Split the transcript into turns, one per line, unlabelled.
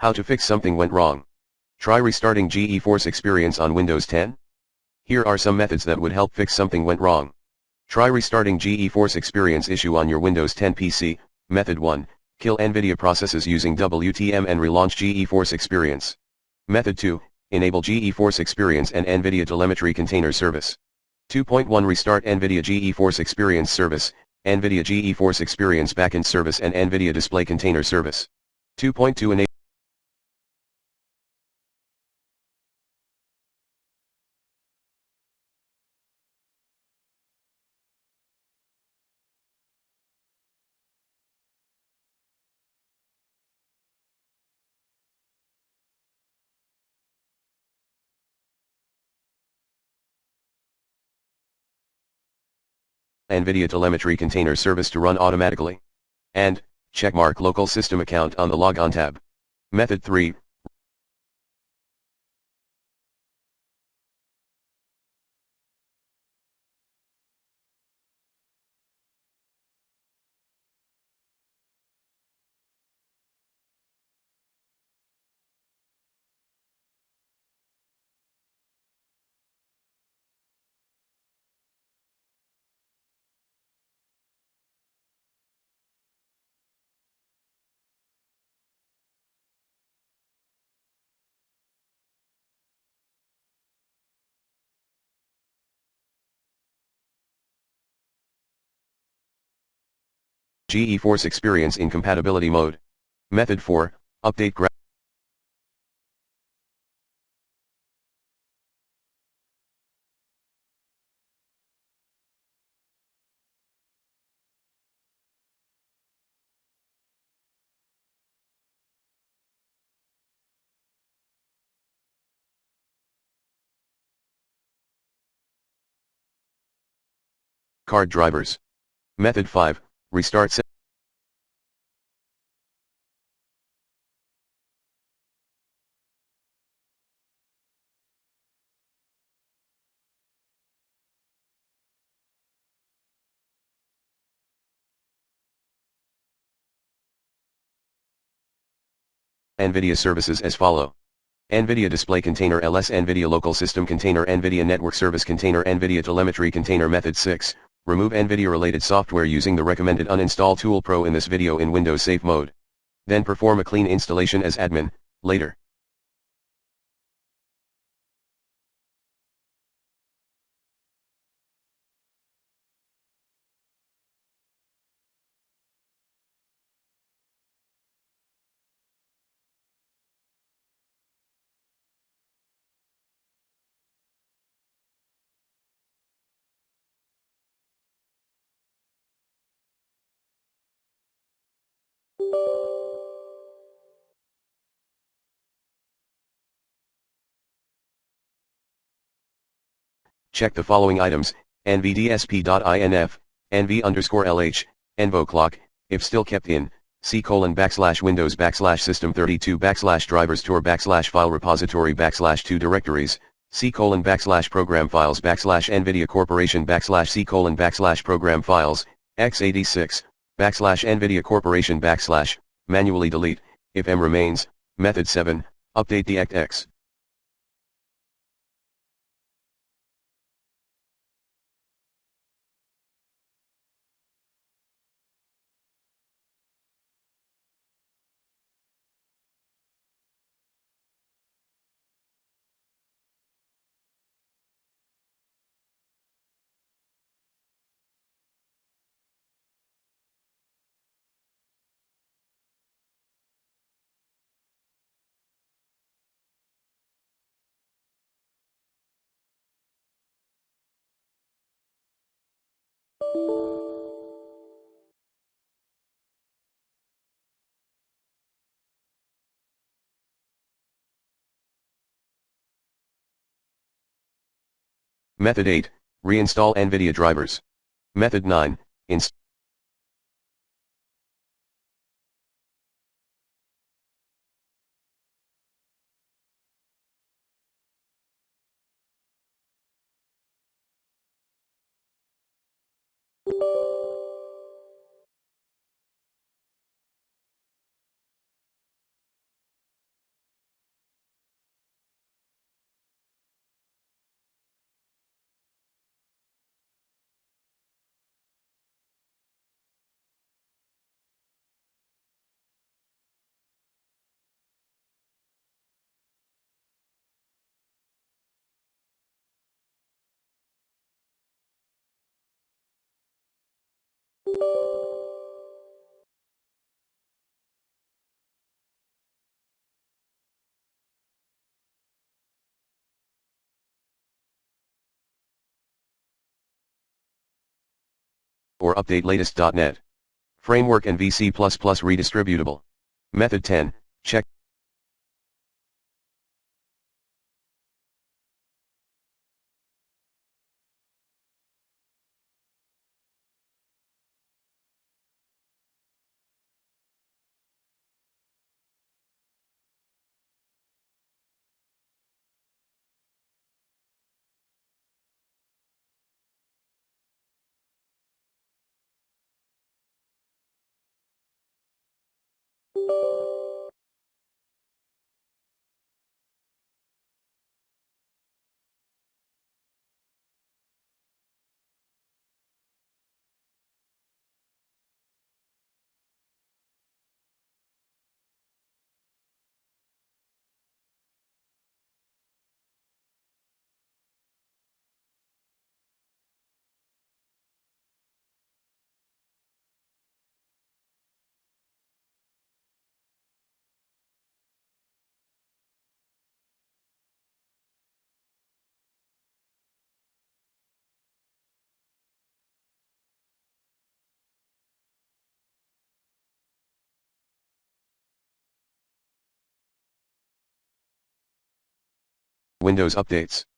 How to fix something went wrong. Try restarting GeForce Experience on Windows 10? Here are some methods that would help fix something went wrong. Try restarting GeForce Experience issue on your Windows 10 PC. Method 1. Kill NVIDIA processes using WTM and relaunch GeForce Experience. Method 2. Enable GeForce Experience and NVIDIA Telemetry Container Service. 2.1 Restart NVIDIA GeForce Experience Service, NVIDIA GeForce Experience Backend Service and NVIDIA Display Container Service. 2.2 Enable NVIDIA Telemetry Container Service to run automatically. And, checkmark local system account on the Logon tab. Method 3. GeForce Experience in compatibility mode. Method 4. Update card drivers. Method 5. Restart NVIDIA services as follow. NVIDIA Display Container LS, NVIDIA Local System Container, NVIDIA Network Service Container, NVIDIA Telemetry Container. Method 6. Remove NVIDIA related software using the recommended uninstall tool Pro in this video in Windows Safe mode. Then perform a clean installation as admin, later. Check the following items: nvdsp.inf, nv_lh, envoclock, if still kept in, c:/windows/system32/drivers/tor/file repository/2 directories, c:/program files /NVIDIA Corporation /c:/program files, x86, /NVIDIA Corporation / manually delete, if M remains. Method 7, update the DirectX. Method 8, reinstall NVIDIA drivers. Method 9, install Or update latest.NET Framework and VC++ redistributable. Method 10, check. Windows updates.